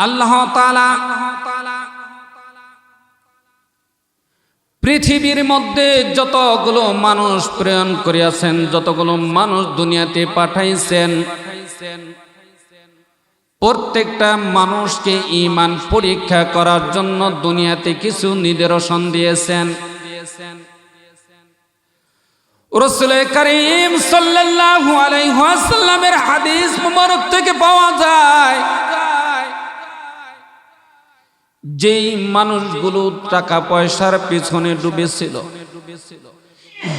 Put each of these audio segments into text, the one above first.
আল্লাহ তাআলা পৃথিবীর মধ্যে যতগুলো মানুষ প্রেরণ করিয়াছেন, যতগুলো মানুষ দুনিয়াতে পাঠাইছেন, প্রত্যেকটা মানুষকে ঈমান পরীক্ষা করার জন্য দুনিয়াতে কিছু নিদর্শন দিয়েছেন। রাসূল করিম সাল্লাল্লাহু আলাইহি ওয়াসাল্লামের হাদিস মুবারক থেকে পাওয়া যায়, যেই মানুষগুলো টাকা পয়সার পিছনে ডুবেছিল,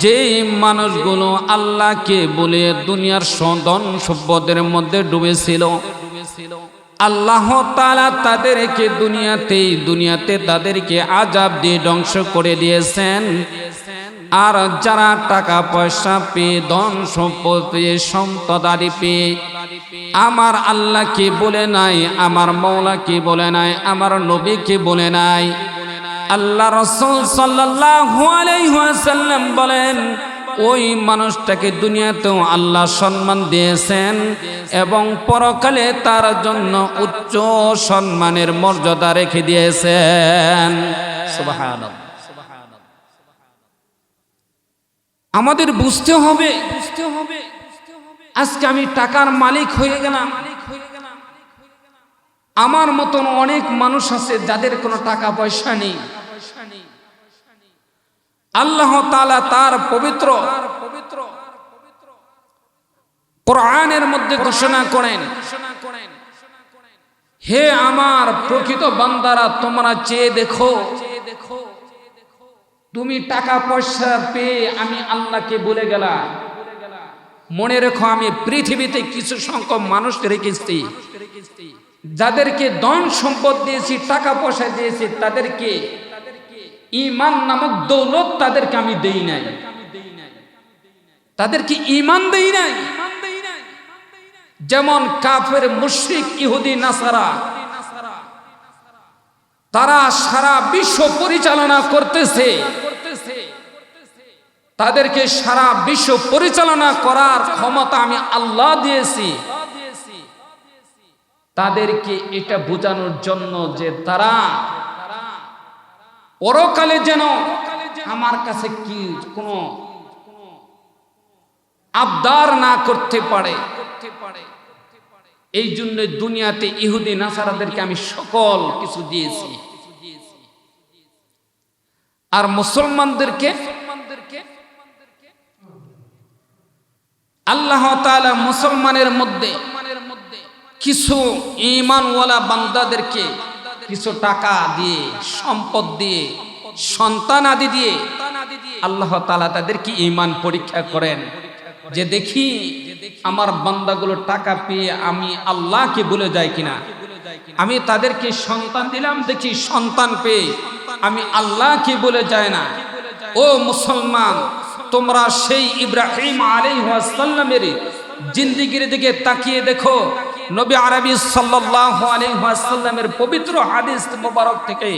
যেই মানুষগুলো আল্লাহকে বলে দুনিয়ার ধন সম্পদের মধ্যে ডুবেছিল, আল্লাহ তাআলা তাদেরকে দুনিয়াতে তাদেরকে আযাব দিয়ে ধ্বংস করে দিয়েছেন। আর যারা টাকা পয়সা পেয়ে, ধন সম্পদ পেয়ে, সন্তানাদি পেয়ে আমার আল্লাহকে বলে নাই, আমার মওলাকে বলে নাই, আমার নবীকে বলে নাই, আল্লাহ রাসূল সাল্লাল্লাহু আলাইহি ওয়াসাল্লাম বলেন ওই মানুষটাকে দুনিয়াতেও আল্লাহ সম্মান দিয়েছেন এবং পরকালে তার জন্য উচ্চ সম্মানের মর্যাদা রেখে দিয়েছেন। সুবহানাল্লাহ। আমাদের বুঝতে হবে আজকে আমি টাকার মালিক হয়ে গেলাম, আমার মতন অনেক মানুষ আছে যাদের কোনো টাকা পয়সা নেই। আল্লাহ তাআলা তার পবিত্র কোরআনের মধ্যে ঘোষণা করেন, হে আমার প্রকৃত বান্দারা, তোমরা চেয়ে দেখো, তুমি টাকা পয়সা পেয়ে আমি আল্লাহকে বলে গেলাম। মনে রেখো, আমি পৃথিবীতে কিছু সংখ্যক মানুষ রেখেছি যাদেরকে ধন সম্পদ দিয়েছি, টাকা পয়সা দিয়েছি, তাদেরকে ঈমান নামক দৌলত তাদেরকে আমি দেই নাই, তাদেরকে ঈমান দেই নাই। যেমন কাফের, মুশরিক, ইহুদি, নাসারা, তারা সারা বিশ্ব পরিচালনা করতেছে, তাদেরকে সারা বিশ্ব পরিচালনা করার ক্ষমতা আমি আল্লাহ দিয়েছি। তাদেরকে এটা বোঝানোর জন্য যে তারা পরকালে যেন আমার কাছে কি কোনো আবদার না করতে পারে, এই জন্য দুনিয়াতে ইহুদি নাসারাদেরকে আমি সকল কিছু দিয়েছি। আর মুসলমানদেরকে আল্লাহ তাআলা মুসলমানের মধ্যে কিছু ঈমানওয়ালা বান্দাদেরকে কিছু টাকা দিয়ে, সম্পদ দিয়ে, সন্তান আদি দিয়ে আল্লাহ তাআলা তাদেরকে ঈমান পরীক্ষা করেন, যে দেখি আমার বান্দাগুলো টাকা পেয়ে আমি আল্লাহকে ভুলে যায় কিনা। আমি তাদেরকে সন্তান দিলাম, দেখি সন্তান পেয়ে আমি আল্লাহকে বলে যায় না। ও মুসলমান, তোমরা সেই ইব্রাহিম আলাইহিস সালামের জিন্দেগির দিকে তাকিয়ে দেখো। নবী আরবি সাল্লাল্লাহু আলাইহি ওয়াসাল্লামের পবিত্র হাদিস মোবারক থেকে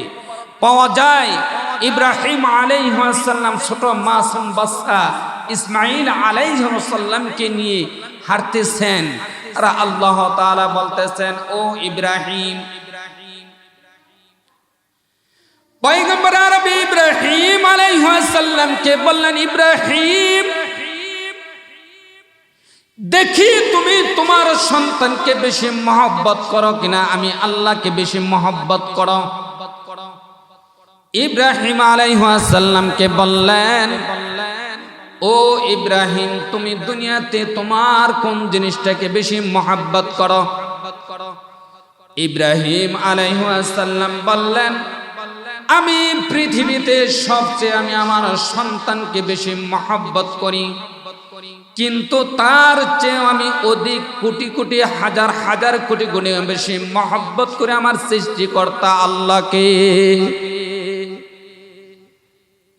পাওয়া যায়, ইব্রাহিম আলাইহিস সালাম ছোট মাসুম বাচ্চা ইসমাঈল আলাইহিস সালামকে নিয়ে হাঁটতেছেন, আর আল্লাহ তাআলা বলতেছেন, ও ইব্রাহিম, পয়গম্বর আরবি ইব্রাহিম আলাইহিস সালামকে বললেন, ইব্রাহিম, দেখি তুমি তোমার সন্তানকে বেশি মহব্বত করো কিনা, আমি আল্লাহকে বেশি মহব্বত করো। ইব্রাহিম আলাইহিস সালামকে বললেন, ও ইব্রাহিম, তুমি দুনিয়াতে তোমার কোন জিনিসটাকে বেশি মহব্বত করো? ইব্রাহিম আলাইহিস সালাম বললেন, আমি পৃথিবীতে সবচেয়ে আমি আমার সন্তানকে বেশি মহব্বত করি, কিন্তু তার চেয়ে আমি অধিক কোটি কোটি হাজার হাজার কোটি গুণে বেশি মহব্বত করে আমার সৃষ্টিকর্তা আল্লাহকে।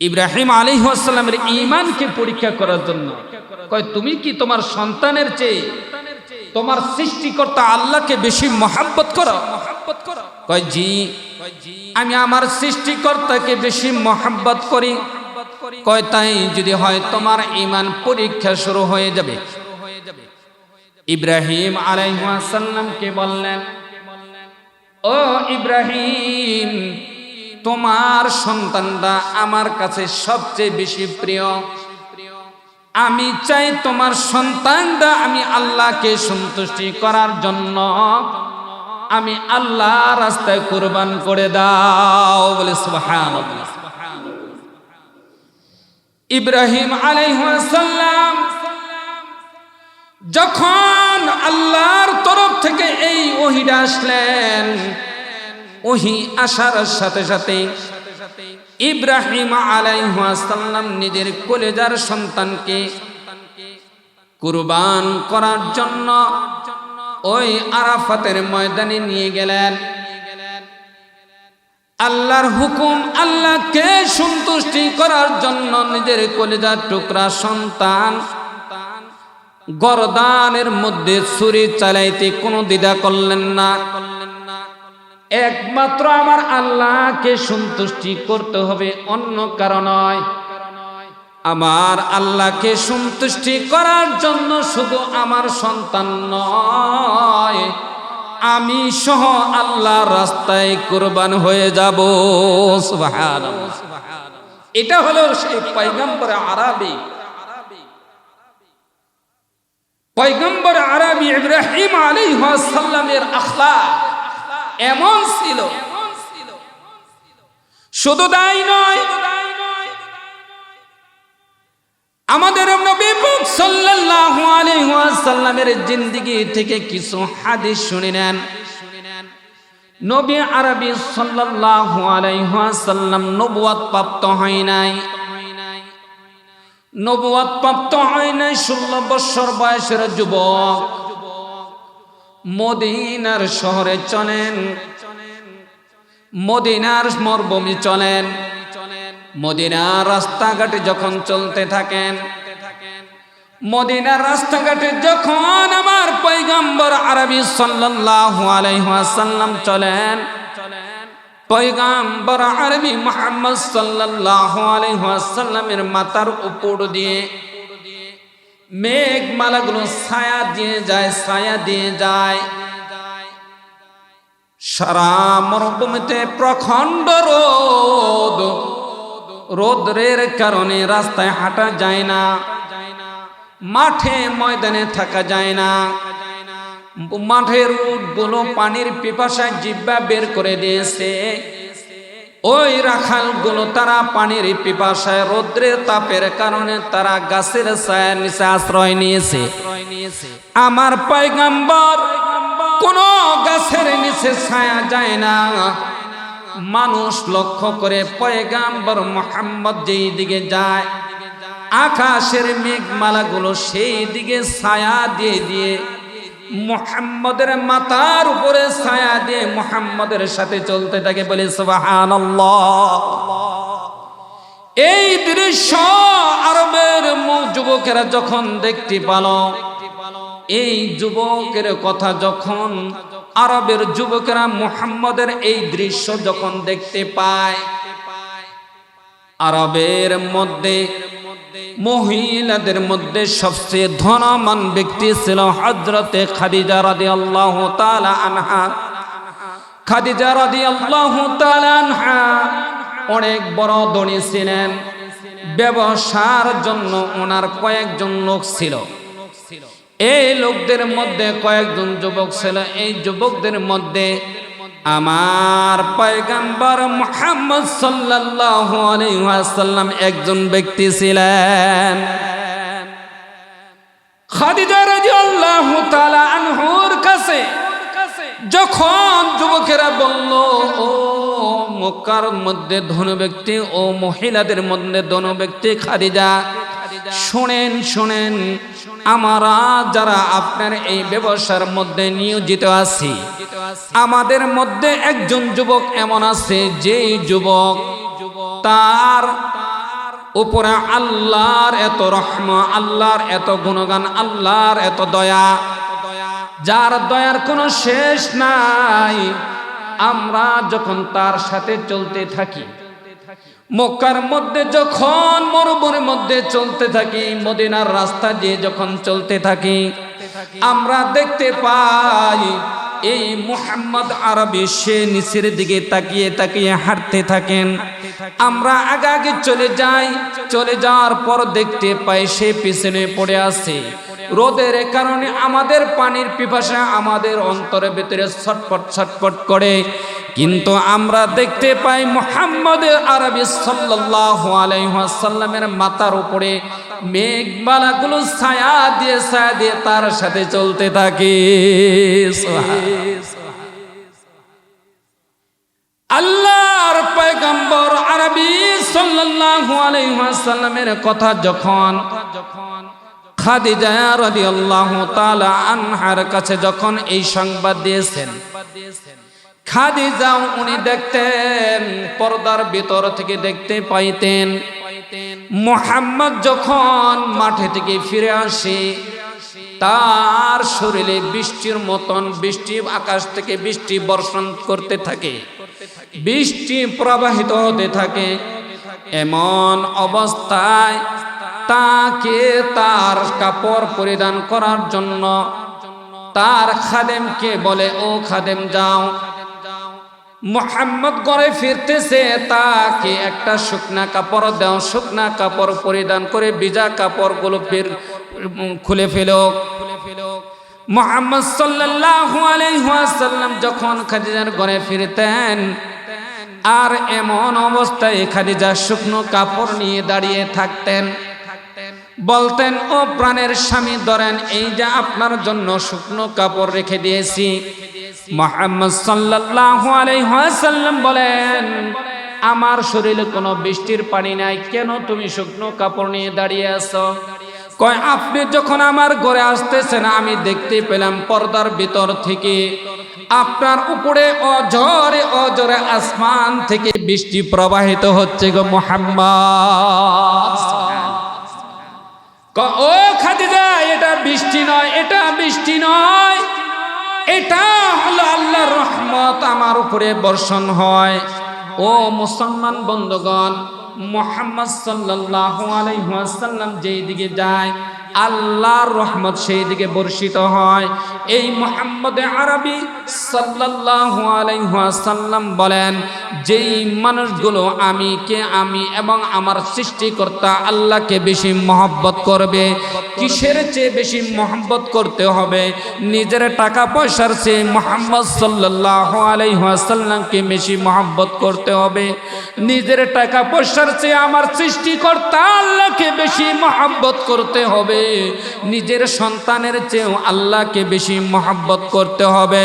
ইব্রাহিম আলাইহিস সালামের ঈমানকে পরীক্ষা করার জন্য কয়, তুমি কি তোমার সন্তানের চেয়ে তোমার সৃষ্টিকর্তা আল্লাহকে বেশি মহব্বত করো? কয়, জি, আমি আমার সৃষ্টিকর্তাকে বেশি মহব্বত করি। কয়, তাই যদি হয় তোমার ঈমান পরীক্ষা শুরু হয়ে যাবে। ইব্রাহিম আলাইহিস সালামকে বললেন, ও ইব্রাহিম, তোমার সন্তানটা আমার কাছে সবচেয়ে বেশি প্রিয়। আমি চাই তোমার সন্তানটা আমি আল্লাহকে সন্তুষ্টি করার জন্য আমি আল্লাহ রাস্তায় কুরবান করে দাও। বলে সুবহানাল্লাহ। ইব্রাহিম আলাইহিস সালাম যখন আল্লাহর তরফ থেকে এই ওহীটা আসলেন, ওহী আসার সাথে সাথে ইব্রাহিম আলাইহিস সালাম নিজের কলেজার সন্তানকে কুরবান করার জন্য ওই আরাফাতের ময়দানে নিয়ে গেলেন। আল্লাহর হুকুম, আল্লাহকে সন্তুষ্টি করার জন্য নিজের কলেজার টুকরা সন্তান গর্দানের মধ্যে ছুরি চালাইতে কোনো দ্বিধা করলেন না। একমাত্র আমার আল্লাহকে সন্তুষ্টি করতে হবে, অন্য কারণ নয়। আমার আল্লাহকে সন্তুষ্টি করার জন্য শুধু আমার সন্তান নয়, আমি সহ আল্লাহর রাস্তায় কুরবান হয়ে যাব। সুবহানাল্লাহ। এটা হলো সেই পয়গম্বর আরবি, পয়গম্বর আরবি ইব্রাহিম আলাইহিস সালামের আখলাক এমন ছিল। শুধু তাই নয়, আমাদের নবী সাল্লাল্লাহু আলাইহি ওয়াসাল্লামের জিন্দেগি থেকে কিছু হাদিস শুনে নেন। নবী আরবি সাল্লাল্লাহু আলাইহি ওয়াসাল্লাম নবুয়ত প্রাপ্ত হয় নাই। নবুয়ত প্রাপ্ত হয় নাই 16 বছর বয়সের যুবক মদিনার শহরে চলেন, মদিনার মরুভূমি চলেন। মদিনার রাস্তাঘাটে যখন চলতে থাকেন, মদিনার রাস্তাঘাটে যখন আমার পয়গম্বর আরবি সাল্লাল্লাহু আলাইহি ওয়াসাল্লাম চলেন, পয়গম্বর আরবি মুহাম্মদ সাল্লাল্লাহু আলাইহি ওয়াসাল্লামের মাথার উপর দিয়ে মেঘমালাগুলো ছায়া দিয়ে যায়, ছায়া দিয়ে যায়। সারা মরুভূমিতে প্রখণ্ড রোদ, রোদের কারণে রাস্তায় হাঁটা যায় না, মাঠে ময়দানে থাকা যায় না। মাঠের উটগুলো পানির পিপাসায় জিহ্বা বের করে দিয়েছে। ওই রাখালগুলো তারা পানির পিপাসায় রোদ্রের তাপের কারণে তারা গাছের ছায়ার নিচে আশ্রয় নিয়েছে। আমার পয়গম্বর কোন গাছের নিচে ছায়া যায় না। মানুষ লক্ষ্য করে পয়গম্বর মুহাম্মদ যেই দিকে যায়, আকাশের মেঘমালাগুলো সেই দিকে ছায়া দিয়ে দিয়ে মুহাম্মদের মাথার উপরে ছায়া দিয়ে মুহাম্মদের সাথে চলতে থাকে। বলে সুবহানাল্লাহ। এই দৃশ্য আরবের যুবকেরা যখন দেখতে পেল, এই যুবকের কথা যখন আরবের যুবকেরা মুহাম্মদের এই দৃশ্য যখন দেখতে পায়, আরবের মধ্যে মহিলাদের মধ্যে সবচেয়ে ধনবান ব্যক্তি ছিল হযরতে খাদিজা রাদিয়াল্লাহু তাআলা আনহা। খাদিজা রাদিয়াল্লাহু তাআলা আনহা অনেক বড় ধনী ছিলেন। ব্যবসার জন্য ওনার কয়েকজন লোক ছিল। এই লোকদের মধ্যে কয়েকজন যুবক ছিল। এই যুবকদের মধ্যে আমার পয়গম্বর মুহাম্মদ সাল্লাল্লাহু আলাইহি ওয়াসাল্লাম একজন ব্যক্তি ছিলেন। খাদিজা রাদিয়াল্লাহু তাআলা আনহার কাছে যখন যুবকেরা বলল, ও মক্কার মধ্যে ধনী ব্যক্তি, ও মহিলাদের মধ্যে ধনী ব্যক্তি খাদিজা, শুনেন শুনেন, আমরা যারা আপনার এই ব্যবসার মধ্যে নিয়োজিত আছি, আমাদের মধ্যে একজন যুবক এমন আছে যেই যুবক তার উপরে আল্লাহর এত রহমত, আল্লাহর এত গুণগান, আল্লাহর এত দয়া, যার দয়ার কোনো শেষ নাই। আমরা যখন তার সাথে চলতে থাকি, মক্কার মধ্যে যখন মরুভূমির মধ্যে চলতে থাকি, মদিনার রাস্তা দিয়ে যখন চলতে থাকি, আমরা দেখতে পাই এই মুহাম্মদ আরবি সে নিচের দিকে তাকিয়ে তাকিয়ে হাঁটতে থাকেন। আমরা আগে আগে চলে যাই, চলে যাওয়ার পর দেখতে পাই সে পিছনে পড়ে আছে। রোদের কারণে আমাদের পানির পিপাসা আমাদের অন্তরের ভিতরে ছটফট ছটফট করে, কিন্তু আমরা দেখতে পাই মুহাম্মদ আরবি সাল্লাল্লাহু আলাইহি ওয়াসাল্লামের মাথার উপরে মেঘমালাগুলো ছায়া দিয়ে তার সাথে চলতে থাকে। আল্লাহর পয়গম্বর আরবি সাল্লাল্লাহু আলাইহি ওয়াসাল্লামের কথা যখন খাদিজা রাদিয়াল্লাহু তাআলা আনহার কাছে যখন এই সংবাদ দিয়েছেন, খাদিজা উনি দেখতেন, পর্দার ভিতর থেকে দেখতে পাইতেন মুহাম্মদ যখন মাঠে থেকে ফিরে আসে তার শরীরে বৃষ্টির মতন বৃষ্টি, আকাশ থেকে বৃষ্টি বর্ষণ করতে থাকে, বৃষ্টি প্রবাহিত হতে থাকে। এমন অবস্থায় তাকে তার কাপড় পরিধান করার জন্য তার খাদেমকে বলে, ও খাদেম যাও, মুহাম্মদ ঘরে ফিরতেছে, তাকে একটা শুকনা কাপড় দাও, শুকনা কাপড় পরিধান করে ভিজা কাপড়গুলো ফির খুলে ফেলো। মুহাম্মদ সাল্লাল্লাহু আলাইহি ওয়াসাল্লাম যখন খাদিজার ঘরে ফিরতেন আর এমন অবস্থায় খাদিজা শুকনো কাপড় নিয়ে দাঁড়িয়ে থাকতেন, বলতেন, ও প্রাণের স্বামী ধরেন, এই যে আপনার জন্য শুকনো কাপড় রেখে দিয়েছি। মুহাম্মদ সাল্লাল্লাহু আলাইহি ওয়াসাল্লাম বলেন, আমার শরীরে কোনো বৃষ্টির পানি নাই, কেন তুমি শুকনো কাপড় নিয়ে দাঁড়িয়ে আছো? কয়, আপনি যখন আমার ঘরে আসতেছেন আমি দেখতে পেলাম পর্দার ভিতর থেকে আপনার উপরে অঝরে অঝরে আসমান থেকে বৃষ্টি প্রবাহিত হচ্ছে গো মুহাম্মদ। ও খাদিজা, এটা বৃষ্টি নয়, এটা বৃষ্টি নয়, এটা হলো আল্লাহর রহমত আমার উপরে বর্ষণ হয়। ও মুসলমান বন্ধুগণ, মুহাম্মদ সাল্লাল্লাহু আলাইহি ওয়াসাল্লাম যেই দিকে যায় আল্লাহর রহমত সেই দিকে বর্ষিত হয়। এই মুহাম্মদ আরবি সাল্লাল্লাহু আলাইহি ওয়াসাল্লাম বলেন, যেই মানুষগুলো আমি এবং আমার সৃষ্টিকর্তা আল্লাহকে বেশি মহব্বত করবে, কিসের চেয়ে বেশি মহব্বত করতে হবে? নিজের টাকা পয়সার চেয়ে মুহাম্মদ সাল্লাল্লাহু আলাইহি ওয়াসাল্লামকে বেশি মহব্বত করতে হবে। নিজের টাকা পয়সার চেয়ে আমার সৃষ্টিকর্তা আল্লাহকে বেশি মহব্বত করতে হবে। নিজের সন্তানের চেয়েও আল্লাহকে বেশি মহব্বত করতে হবে।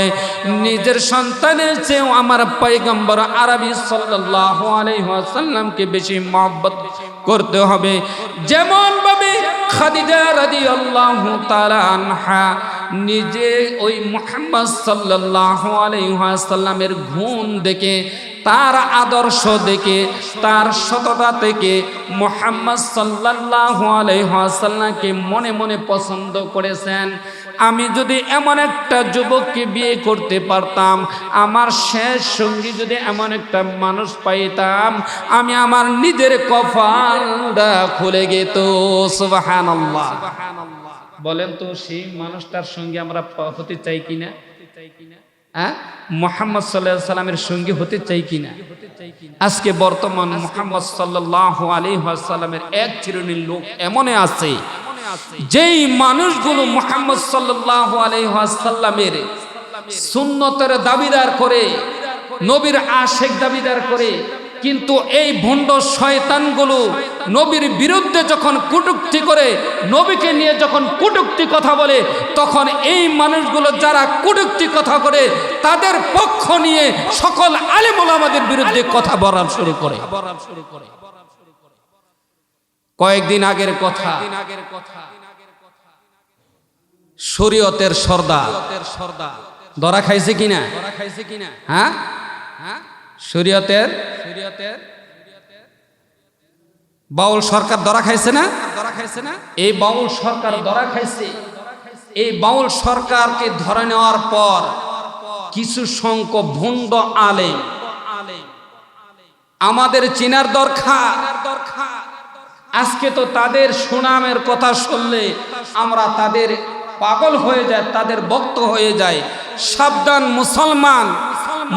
নিজের সন্তানের চেয়েও আমার পয়গম্বর আরবি সাল্লাল্লাহু আলাইহি ওয়াসাল্লামকে বেশি মহব্বত করতে হবে। যেমন ভাবে খাদিজা রাদিয়াল্লাহু তাআলা আনহা নিজে ওই মুহাম্মদ সাল্লাল্লাহু আলাইহি ওয়াসাল্লামের গুণ দেখে, তার আদর্শ দেখে, তার সততা থেকে মুহাম্মদ সাল্লাল্লাহু আলাইহি ওয়াসাল্লামকে মনে মনে পছন্দ করেছেন। আমি যদি এমন একটা যুবককে বিয়ে করতে পারতাম, আমার শেষ সঙ্গী যদি এমন একটা মানুষ পাইতাম, আমি আমার নিজের কপালটা খুলে গেত। সুবহানাল্লাহ। বলেন তো, সেই মানুষটার সঙ্গে আমরা হতে চাই কিনা? হ্যাঁ, মুহাম্মদ সাল্লাল্লাহু আলাইহি ওয়াসাল্লামের সঙ্গী হতে চাই কিনা? আজকে বর্তমান মুহাম্মদ সাল্লাল্লাহু আলাইহি ওয়াসাল্লামের এক শ্রেণীর লোক এমন আছে, যেই মানুষগুলো মুহাম্মদ সাল্লাল্লাহু আলাইহি ওয়াসাল্লামের সুন্নতের দাবিদার করে, নবীর আশিক দাবিদার করে, কিন্তু এই ভণ্ড শয়তানগুলো নবীর বিরুদ্ধে যখন কটূক্তি করে, নবীকে নিয়ে যখন কটূক্তি কথা বলে, তখন এই মানুষগুলো যারা কটূক্তি কথা করে তাদের পক্ষ নিয়ে সকল আলেম ওলামাদের বিরুদ্ধে কথা বলা শুরু করে। কয়েকদিন আগের কথা, শরীয়তের সর্দার ধরা খাইছে কিনা? হ্যাঁ, শরীয়তের বাউল সরকার ধরা খাইছে না? এই বাউল সরকার ধরা খাইছে। এই বাউল সরকারকে ধরে নেওয়ার পর কিছু সংখ্যক ভণ্ড আলেম আমাদের চিনার দরকার। আজকে তো তাদের সুনামের কথা শুনলে আমরা তাদের পাগল হয়ে যায়, তাদের ভক্ত হয়ে যায়। সাবধান মুসলমান,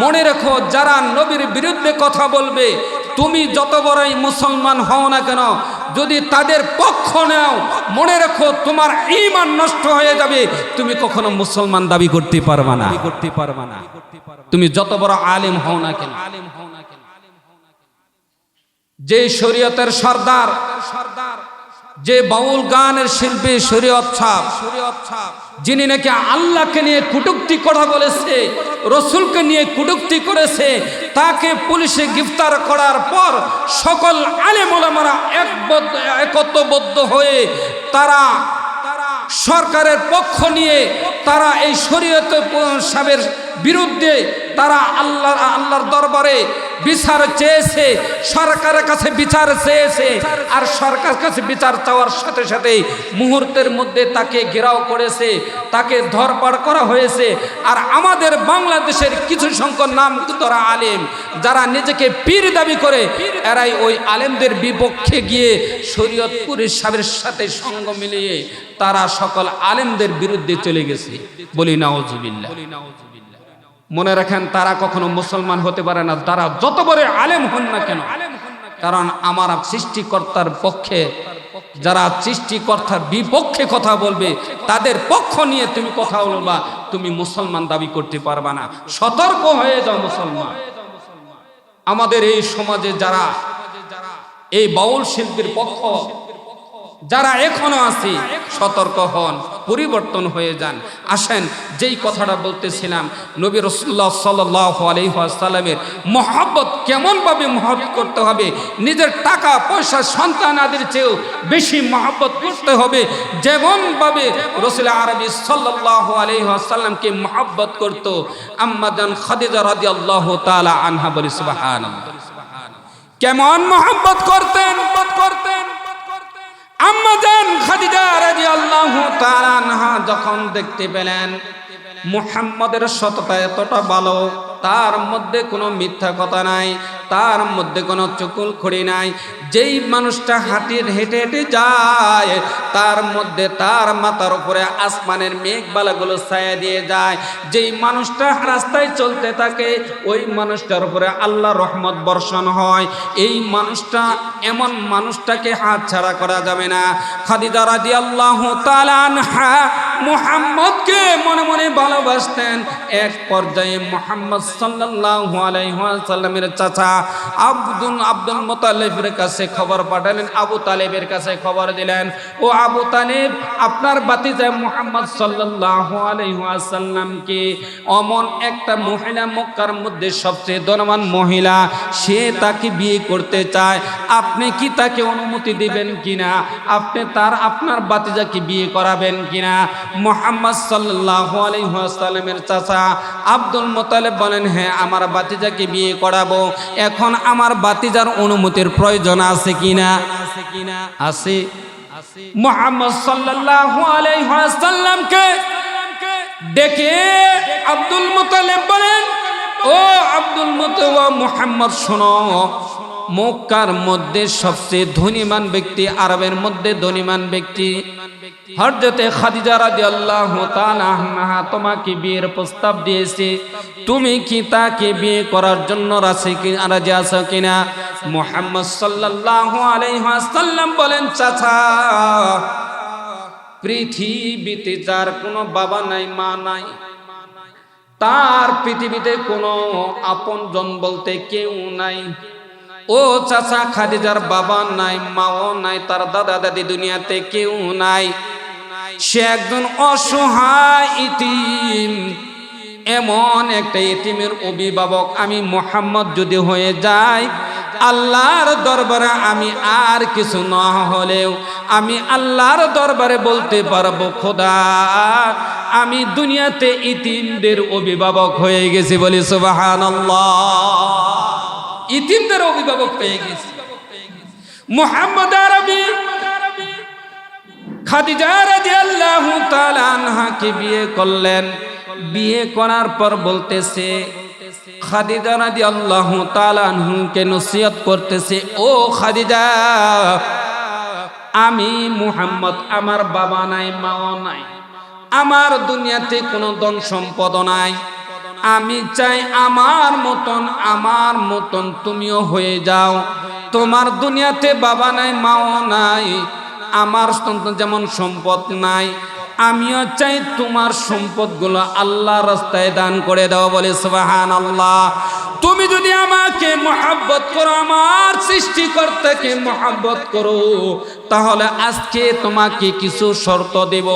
মনে রেখো যারা নবীর বিরুদ্ধে কথা বলবে, তুমি যত বড়ই মুসলমান হও না কেন, যদি তাদের পক্ষ নাও, মনে রেখো তোমার ঈমান নষ্ট হয়ে যাবে, তুমি কখনো মুসলমান দাবি করতে পারবে না। তুমি যত বড় আলেম হও না কেন। যে শরীয়তের সর্দার, যে বাউল গানের শিল্পী শরীয়ত ছাপ, যিনি নাকি আল্লাহকে নিয়ে কটূক্তি কথা বলেছে, রসুলকে নিয়ে কটূক্তি করেছে, তাকে পুলিশে গ্রেফতার করার পর সকল আলেম ওলামারা একত্রবদ্ধ হয়ে তারা সরকারের পক্ষ নিয়ে তারা এই শরীয়ত সাহেবের বিরুদ্ধে তারা আল্লাহর দরবারে বিচার চেয়েছে, সরকারের কাছে বিচার চেয়েছে। আর সরকারের কাছে বিচার চাওয়ার সাথে সাথে মুহূর্তের মধ্যে তাকে ঘেরাও করেছে, তাকে ধরপাড় করা হয়েছে। আর আমাদের বাংলাদেশের কিছু সংখ্যক নামধরা আলেম যারা নিজেকে পীর দাবি করে, এরাই ওই আলেমদের বিপক্ষে গিয়ে শরীয়তপুরের সাহেবের সাথে সঙ্গ মিলিয়ে তারা সকল আলেমদের বিরুদ্ধে চলে গেছে। বলি নাউজুবিল্লাহ। মনে রাখেন, তারা কখনো মুসলমান হতে পারে না, তারা যত বড় আলেম হন না কেন। কারণ আমার সৃষ্টিকর্তার পক্ষে যারা সৃষ্টিকর্তার বিপক্ষে কথা বলবে, তাদের পক্ষ নিয়ে তুমি কথা বলবা, তুমি মুসলমান দাবি করতে পারবা না। সতর্ক হয়ে যাও মুসলমান। আমাদের এই সমাজে যারা এই বাউল শিল্পীর পক্ষ যারা এখনো আছে, সতর্ক হন, পরিবর্তন হয়ে যান। আসেন, যেই কথাটা বলতেছিলাম, নবী রাসূলুল্লাহ সাল্লাল্লাহু আলাইহি ওয়াসাল্লামের মহব্বত কেমনভাবে মহব্বত করতে হবে, নিজের টাকা পয়সা সন্তান আদির চেয়েও বেশি মহব্বত করতে হবে। যেমনভাবে রাসূল আরবি সাল্লাল্লাহু আলাইহি ওয়াসাল্লামকে মহব্বত করত আম্মা জান খাদিজা রাদিয়াল্লাহু তাআলা আনহা। বলি সুবহানাল্লাহ। কেমন মহব্বত করতেন আম্মা জান খাদিজা রাদিয়াল্লাহু তাআলা আনহা যখন দেখতে পেলেন মুহাম্মদের সততা এতটা ভালো, তার মধ্যে কোনো মিথ্যা কথা নাই, তার মধ্যে কোনো চুগলখড়ি নাই। যেই মানুষটা হেঁটে হেঁটে যায়, তার মধ্যে তার মাথার উপরে আসমানের মেঘবালাগুলো ছায়া দিয়ে যায়। যেই মানুষটা রাস্তায় চলতে থাকে, ওই মানুষটার উপরে আল্লাহর রহমত বর্ষণ হয়। এই মানুষটা, এমন মানুষটাকে হাত ছাড়া করা যাবে না। খাদিজা রাদিয়াল্লাহু তাআলা আনহা মুহাম্মদকে মনে মনে ভালোবাসতেন। এক পর্যায়ে মুহাম্মদ সাল্লাল্লাহু আলাইহি ওয়াসাল্লামের চাচা আব্দুল মুতালিবের কাছে খবর পাঠালেন, আবু তালেবের কাছে খবর দিলেন, ও আবু তালেব, আপনার ভাতিজা মুহাম্মদ সাল্লাল্লাহু আলাইহি ওয়াসাল্লামকে অমন একটা মহিলা, মক্কার মধ্যে সবচেয়ে ধনবান মহিলা, সে তাকে বিয়ে করতে চায়, আপনি কি তাকে অনুমতি দিবেন কিনা? আপনি আপনার ভাতিজাকে বিয়ে করাবেন কিনা? মুহাম্মদ সাল্লাল্লাহু আলাইহি ওয়াসাল্লামের চাচা আব্দুল মুতালিব বলেন, হ্যাঁ, আমার ভাতিজাকে বিয়ে করাবো। এখন আমার ভাতিজার অনুমতির প্রয়োজন আছে কিনা? আছে। মুহাম্মদ সাল্লাল্লাহু আলাইহি ওয়াসাল্লামকে ডেকে আব্দুল মুতালিব বলেন, ও আব্দুল মুতালিব, মুহাম্মদ শোনো, মক্কার মধ্যে সবচেয়ে ধনীমান ব্যক্তি, আরবের মধ্যে ধনীমান ব্যক্তি হযরতে খাদিজা রাদিয়াল্লাহু তাআলা আনহা তোমাকে বিয়ের প্রস্তাব দিয়েছে, তুমি কি তাকে বিয়ে করার জন্য রাজি আছো কিনা? মুহাম্মদ সাল্লাল্লাহু আলাইহি ওয়াসাল্লাম বলেন, চাচা, পৃথিবীতে যার কোনো বাবা নাই, মা নাই, তার পৃথিবীতে কোনো আপনজন বলতে কেউ নাই। ও চাচা, খাদিজার বাবা নাই, মাও নাই, তার দাদা দাদি দুনিয়াতে কেউ নাই, সে একজন অসহায় ইতিম। এমন একটা ইতিমের অভিভাবক আমি মুহাম্মদ যদি হয়ে যাই, আল্লাহর দরবারে আমি আর কিছু না হলেও আমি আল্লাহর দরবারে বলতে পারবো, খোদা, আমি দুনিয়াতে ইতিমদের অভিভাবক হয়ে গেছি। বলি সুবহানাল্লাহ। ইতিমদের অভিভাবক হয়ে গেছি। মুহাম্মদ আরবি খাদিজা রাদিয়াল্লাহু তাআলা আনহাকে বিয়ে করলেন। বিয়ে করার পর বলতেছে, খাদিজা রাদিয়াল্লাহু তাআলা আনহাকে নসিহত করতেছে, ও খাদিজা, আমি মুহাম্মদ, আমার বাবা নাই, মাও নাই, আমার দুনিয়াতে কোনো ধন সম্পদ নাই, আমি চাই আমার মতন তুমিও হয়ে যাও। তোমার দুনিয়াতে বাবা নাই, মাও নাই, আমার যেমন সম্পদ নাই, আমিও চাই তোমার সম্পদগুলো আল্লাহর রাস্তায় দান করে দাও। বলে সুবহানাল্লাহ। তুমি যদি আমাকে মহব্বত করো, আমার সৃষ্টিকর্তাকে মহব্বত করো, তাহলে আজকে তোমাকে কিছু শর্ত দেব,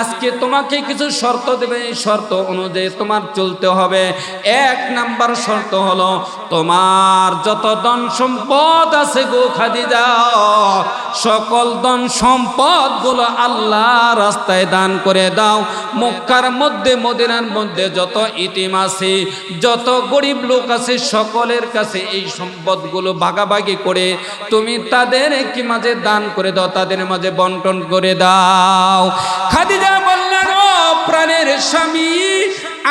আজকে তোমাকে কিছু শর্ত দেবে। এই শর্ত অনুযায়ী তোমার চলতে হবে। 1 নাম্বার শর্ত হলো, তোমার যত ধন সম্পদ আছে গো খাদিজা, সকল ধন সম্পদগুলো আল্লাহর রাস্তায় দান করে দাও। মক্কার মধ্যে, মদিনার মধ্যে যত ইতিম আছে, যত গরিব লোক আছে, সকলের কাছে এই সম্পদগুলো ভাগাভাগি করে তুমি তাদের কি মাঝে দান করে দাও, তাদের মাঝে বন্টন করে দাও। খাদিজা বললেন, ও প্রাণের স্বামী,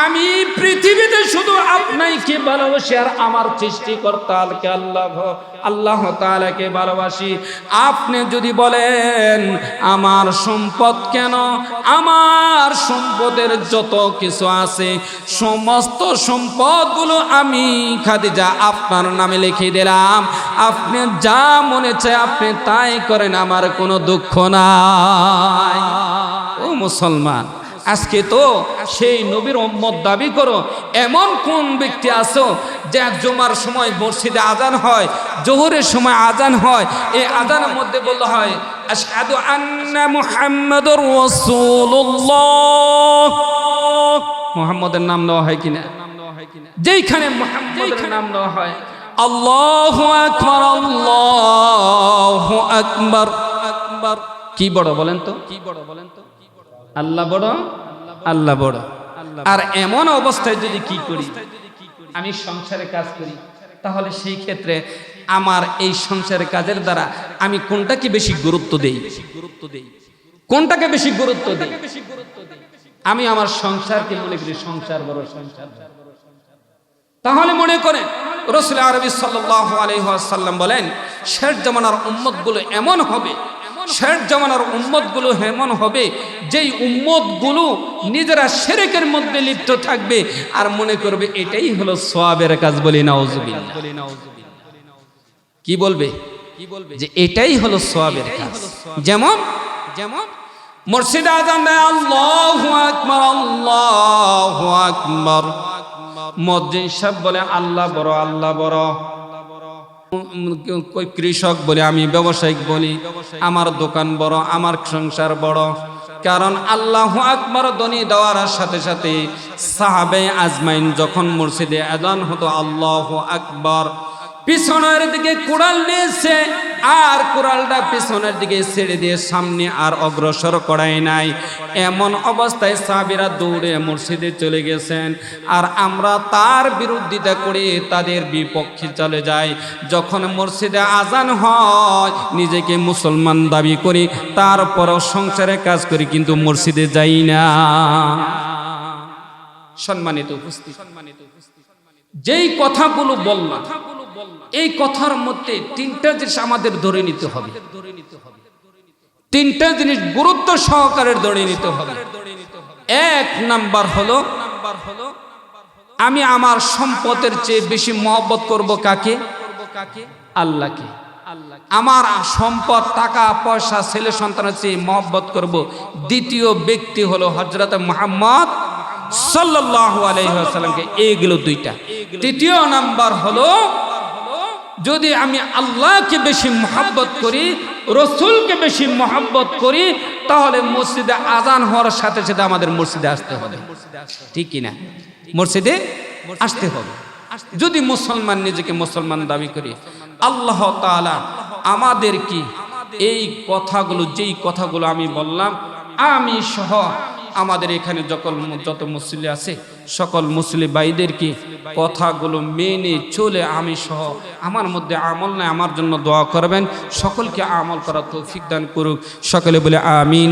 আমি পৃথিবীতে শুধু আপনাকে ভালোবাসি আর আমার সৃষ্টিকর্তাকে আল্লাহ তাআলাকে ভালোবাসি। আপনি যদি বলেন আমার সম্পদ কেন, আমার সম্পদের যত কিছু আছে সমস্ত সম্পদগুলো আমি খাদিজা আপনার নামে লিখে দিলাম। আপনি যা মনে চায় আপনি তাই করেন, আমার কোনো দুঃখ নাই। ও মুসলমান, আজকে তো সেই নবীর উম্মত দাবি করো, এমন কোন ব্যক্তি আছো যে জুমার সময় মসজিদে আজান হয়, জোহরের সময় আজান হয়, এই আজানের মধ্যে বলতে হয় আশহাদু আন্না মুহাম্মাদুর রাসূলুল্লাহ, মুহাম্মাদের নাম নেওয়া হয় কিনা? যেইখানে মুহাম্মাদের নাম নেওয়া হয়, আল্লাহু আকবার, আল্লাহু আকবার। কি বড় বলেন তো, কি বড় বলেন তো? আল্লাহ বড়, আল্লাহ বড়। আর এমন অবস্থায় যদি কি করি, আমি সংসারে কাজ করি, তাহলে সেই ক্ষেত্রে আমার এই সংসারের কাজের দ্বারা আমি কোনটাকে বেশি গুরুত্ব দেই? কোনটাকে বেশি গুরুত্ব দেই? আমি আমার সংসারকে মনে করি সংসার বড়, সংসার। তাহলে মনে করেন রাসূল আরবি সাল্লাল্লাহু আলাইহি ওয়াসাল্লাম বলেন, শেষ জামানার উম্মতগুলো এমন হবে, শেষ জামানার উম্মতগুলো এমন হবে যেই উম্মতগুলো নিজেরা শিরকের মধ্যে লিপ্ত থাকবে আর মনে করবে এটাই হলো সওয়াবের কাজ। বলি নাউজুবিল্লাহ। কি বলবে? যে এটাই হলো সওয়াবের কাজ। যেমন মসজিদে আযান দেয়, আল্লাহু আকবার, আল্লাহু আকবার। মুয়াজ্জিন সাহেব বলে আল্লাহ বড়, আল্লাহ বড়। কৃষক বলে, আমি ব্যবসায়িক বলি আমার দোকান বড়, আমার সংসার বড়। কারণ আল্লাহু আকবার ধ্বনি দেওয়ার সাথে সাথে সাহাবে আজমাইন যখন মসজিদে আযান হতো আল্লাহু আকবার, পিছনের দিকে কুড়াল নিয়েছে আর কুড়ালটা পিছনের দিকে ছেড়ে দিয়ে সামনে আর অগ্রসর করাই নাই। এমন অবস্থায় সাহাবীরা দৌড়ে মসজিদে চলে গেছেন আর আমরা তার বিরোধিতা করে তাদের বিপক্ষে চলে যাই। যখন মসজিদে আজান হয় নিজেকে মুসলমান দাবি করি, তারপরও সংসারে কাজ করি কিন্তু মসজিদে যাই না। সম্মানিত উপস্থিতি, যেই কথাগুলো বললাম এই কথার মধ্যে 3টা জিনিস আমাদের ধরে নিতে হবে, 3টা জিনিস গুরুত্ব সহকারে ধরে নিতে হবে। 1 নাম্বার হলো আমি আমার সম্পদের চেয়ে বেশি মহব্বত করব কাকে? আল্লাহকে। আমার সম্পদ, টাকা পয়সা, ছেলে সন্তানের চেয়ে মহব্বত করব দ্বিতীয় ব্যক্তি হলো হযরত মুহাম্মদ সাল্লাল্লাহু আলাইহি ওয়াসাল্লামকে। এইগুলো 2টা। তৃতীয় নাম্বার হলো যদি আমি আল্লাহকে বেশি মহব্বত করি, রাসূলকে বেশি মহব্বত করি, তাহলে মসজিদে আজান হওয়ার সাথে সাথে আমাদের মসজিদে আসতে হবে। ঠিক কি না? মসজিদে আসতে হবে। যদি মুসলমান নিজেকে মুসলমান দাবি করি, আল্লাহ তাআলা আমাদের কি এই কথাগুলো, যেই কথাগুলো আমি বললাম, আমি সহ আমাদের এখানে যত মুসল্লি আছে সকল মুসল্লি ভাইদের কি কথাগুলো মেনে চলে আমি সহ, আমার মধ্যে আমল নাই, আমার জন্য দোয়া করবেন। সকলকে আমল করার তৌফিক দান করুক। সকলে বলে আমিন।